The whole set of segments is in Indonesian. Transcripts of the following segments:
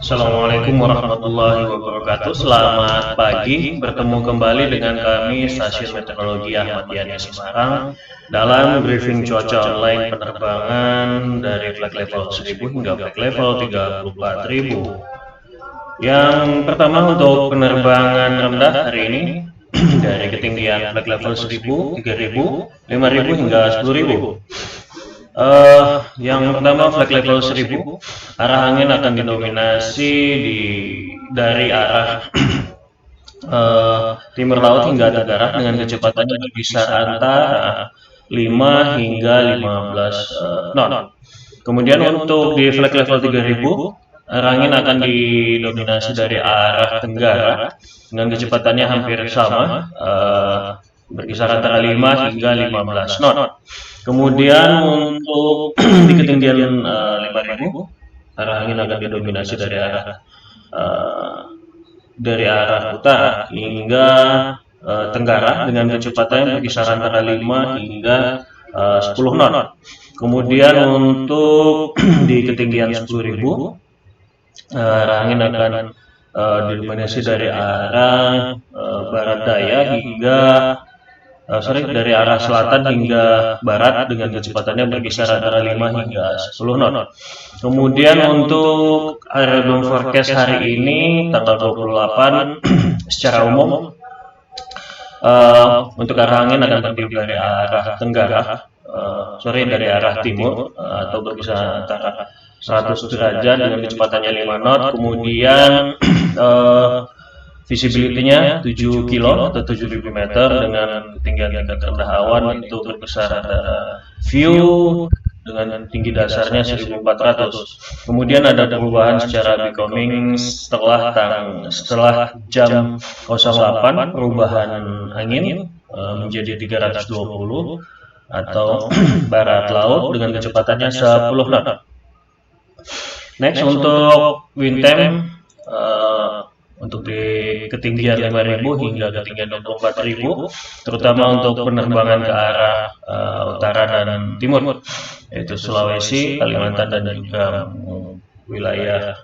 Assalamualaikum warahmatullahi wabarakatuh. Selamat pagi, bertemu kembali dengan kami Stasiun Meteorologi Ahmad Yani Semarang dalam briefing cuaca online penerbangan dari flight level 1000 hingga flight level 34.000. Yang pertama untuk penerbangan rendah hari ini dari ketinggian flight level 1000, 3000, 5000 hingga 10.000. Yang pertama flight level 1000, arah angin akan didominasi dari arah timur laut hingga tenggara dengan kecepatan yang berkisar antara 5 hingga 15 knot. Kemudian untuk di flight level 3000, arah angin akan didominasi dari arah tenggara dengan kecepatannya hampir sama, berkisar antara 5 hingga 15 knot. Kemudian untuk di ketinggian 5000, arah angin akan didominasi dari arah utara hingga tenggara dengan kecepatan yang berkisar antara 5 hingga 10 knot. Kemudian untuk di ketinggian 10.000, arah angin akan didominasi dari arah barat daya hingga dari arah selatan hingga barat dengan kecepatannya berkisar antara 5 hingga 10 knot. Kemudian untuk aerodrome forecast hari ini tanggal 28 secara umum untuk arah angin akan terdiri dari arah tenggara, dari arah timur atau berkisar antara 100 derajat dengan kecepatannya 5 knot. Kemudian visibility-nya 7 kilo atau 7.000 meter dengan ketinggian tingkat rendah awan itu berkisar antara view dengan tinggi dasarnya 1400. Kemudian ada perubahan secara becoming setelah jam 08, perubahan angin menjadi 320 atau barat laut dengan kecepatannya 10 knot. Next untuk wind time untuk di ketinggian 5000 hingga ketinggian 24.000, terutama untuk penerbangan ke arah utara dan timur, yaitu Sulawesi, Kalimantan, dan juga wilayah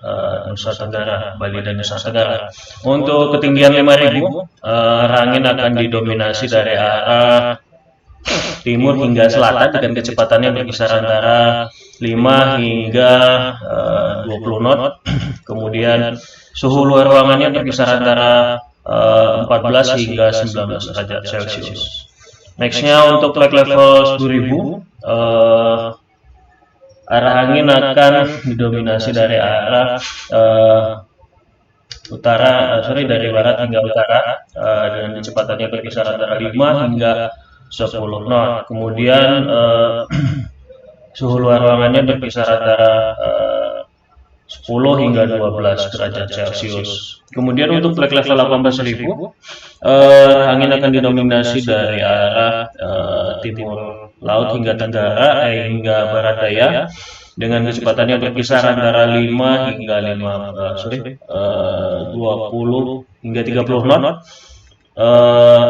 Nusa Tenggara, Bali dan Nusa Tenggara. Untuk ketinggian 5000, angin akan didominasi dari arah timur hingga selatan dengan kecepatannya berkisar antara 5 hingga 20 knot. Kemudian suhu luar ruangannya berkisar antara 14 hingga 19 derajat Celcius. Nextnya untuk flight level 10.000, arah angin akan didominasi dari arah dari barat hingga utara dengan kecepatannya berkisar antara 5 hingga 10 knot. Kemudian suhu luar ruangannya berkisar antara 10 hingga 12 derajat Celcius. Kemudian untuk flight level 18.000, angin akan didominasi dari arah timur laut hingga tenggara hingga barat daya dengan kecepatannya berkisar antara 5 hingga 20 hingga 30 knot.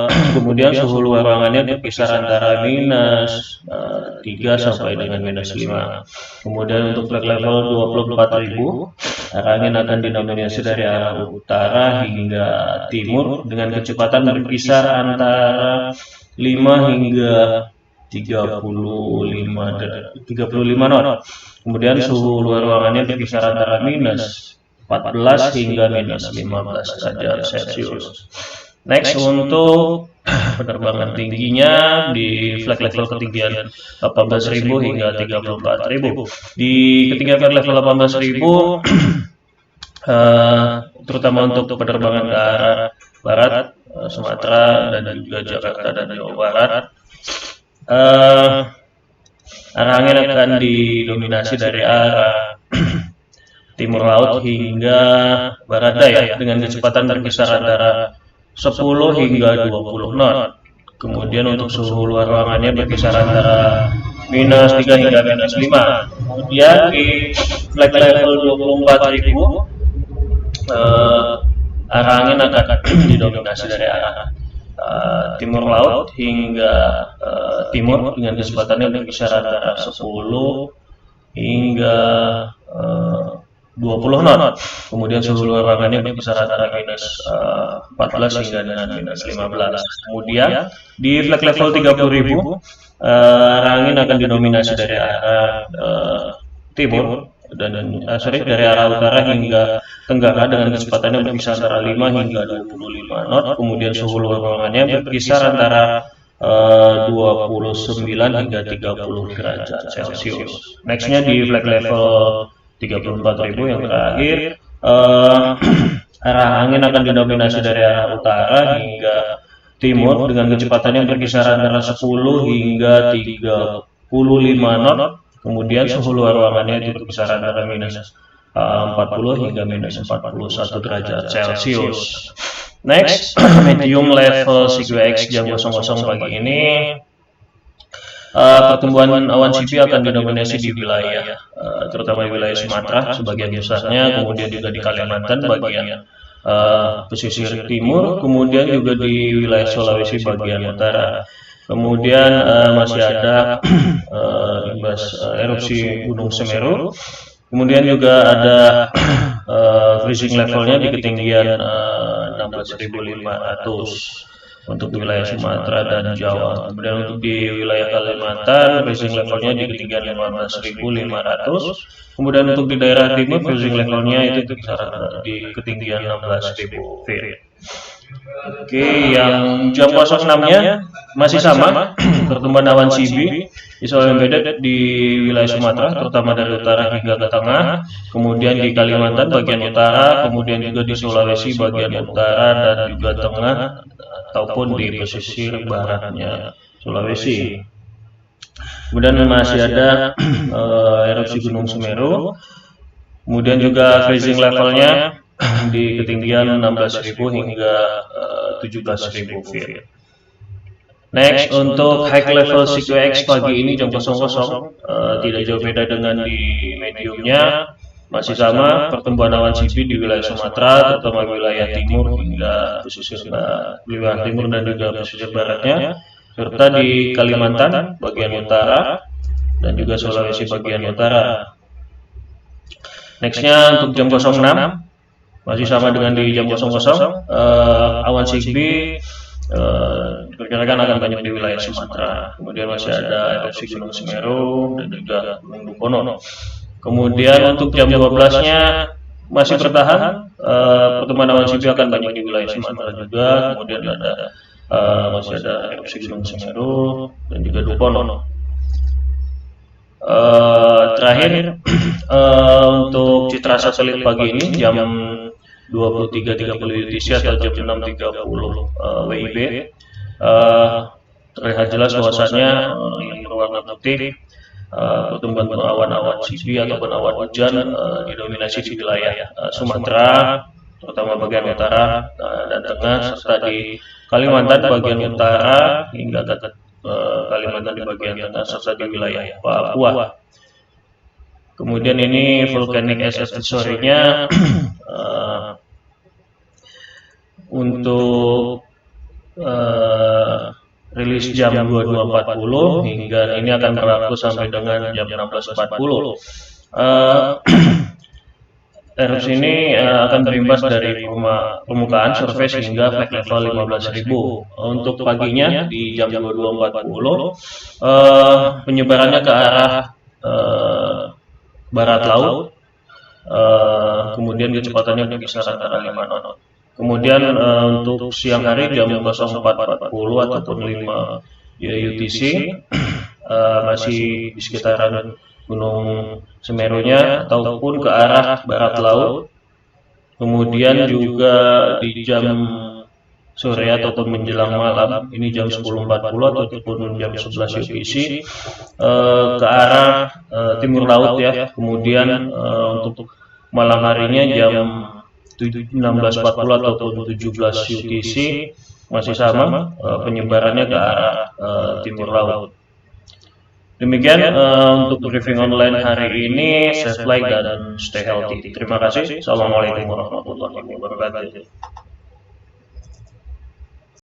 Kemudian suhu luar ruangannya berkisar antara minus 3 sampai dengan minus 5. Kemudian untuk flight level 24.000, angin akan didominasi dari arah utara hingga timur dengan kecepatan berkisar antara 5 hingga 35 knot. Kemudian suhu luar ruangannya berkisar antara minus 14 hingga minus 15 derajat Celcius. Next untuk penerbangan tingginya di flight level ketinggian 18.000 hingga 34.000. Di ketinggian flight level 18.000, terutama untuk penerbangan ke arah barat, Sumatera dan juga Jakarta dan Jawa Barat, arah angin akan didominasi dari arah timur laut hingga barat daya dengan kecepatan berkisar antara 10 hingga 20 knot. Kemudian untuk suhu luar ruangannya berkisar antara minus 3 hingga minus 5. Kemudian di flight level 24.000, arah angin akan didominasi dari arah timur laut hingga timur dengan kecepatannya berkisar antara 10 hingga 20 knot. Kemudian suhu luar ruangannya berkisar antara minus 14 hingga dengan minus 15. Kemudian di flag level 30.000, arah angin akan didominasi dari arah timur dan dari arah utara hingga tenggara dengan kecepatannya berkisar antara 5 hingga 25 knot. Kemudian suhu luar ruangannya berkisar antara 29 hingga 30 derajat Celcius. Nextnya di flag level 34.000 yang terakhir, arah angin akan didominasi dari arah utara hingga timur dengan kecepatan yang berkisar antara 10 hingga 35 knot. Kemudian suhu luar ruangannya itu berkisar antara minus 40 hingga minus 41 derajat Celcius. Next, medium level CQX jam 00 pagi ini, pertumbuhan awan CP akan didominasi di wilayah, terutama di wilayah Sumatera sebagian besarnya, kemudian juga di Kalimantan bagian pesisir timur, kemudian juga di wilayah Sulawesi bagian utara. Kemudian masih ada imbas erupsi Gunung Semeru. Kemudian juga ada freezing levelnya di ketinggian 16.500 untuk wilayah Sumatera dan Jawa. Kemudian untuk di wilayah Kalimantan, freezing levelnya di ketinggian 15.500. Kemudian untuk di daerah timur, freezing levelnya itu di ketinggian 16.000 feet. Oke, yang jam 06-nya masih sama, pertumbuhan awan CB selalu embedded di wilayah Sumatera, terutama dari utara hingga ke tengah, kemudian di Kalimantan bagian utara, kemudian juga di Sulawesi bagian utara dan juga tengah, ataupun di pesisir baratnya Sulawesi. Kemudian masih ada erupsi Gunung Semeru, kemudian juga freezing levelnya di ketinggian 16.000 hingga 17.000 feet. Next, untuk high level CQX pagi ini jam 00, tidak jauh beda dengan di mediumnya, masih sama, pertumbuhan awan CP di wilayah Sumatera, terutama wilayah timur hingga pesisir wilayah timur dan juga pesisir baratnya, serta di Kalimantan bagian utara dan juga Sulawesi bagian utara. Nextnya untuk jam 06, masih sama dengan di jam 00, awan CB diperkirakan akan banyak di wilayah Sumatera. Kemudian masih ada erupsi Gunung Semeru dan juga Gunung Dukono. Kemudian untuk jam 12-nya masih bertahan, pertumbuhan awan CB akan banyak di wilayah Sumatera juga. Kemudian masih ada erupsi Gunung Semeru dan juga Dukono. Terakhir, untuk citra satelit pagi ini jam 23.30 UTC atau jam 6.30 WIB, terlihat jelas bahwasannya yang berwarna putih, pertumbuhan awan-awan CB ataupun awan hujan didominasi di wilayah Sumatera, terutama bagian utara dan tengah, serta di Kalimantan bagian utara hingga ke Kalimantan di bagian tengah, serta di wilayah Papua. Kemudian ini volcanic activity story-nya untuk rilis jam 22.40 hingga ini akan berlaku sampai dengan jam 16.40. Erupsi ini akan berimbas dari permukaan surface hingga flag level 15.000. Untuk paginya di jam 22.40 penyebarannya ke arah barat laut, kemudian kecepatannya berkisar antara 5 knot. Kemudian untuk siang hari jam 04.40 ataupun 5 UTC masih di sekitaran Gunung Semerunya ataupun ke arah barat laut. Kemudian juga di jam sore ataupun menjelang malam, ini jam 10.40 ataupun jam 11 UTC ke arah timur laut ya. Kemudian untuk malam harinya jam 16.40 ataupun 17 UTC masih sama, penyebarannya ke arah timur laut. Demikian untuk briefing online hari ini. Stay fly dan stay healthy. Terima kasih. Assalamualaikum warahmatullahi wabarakatuh.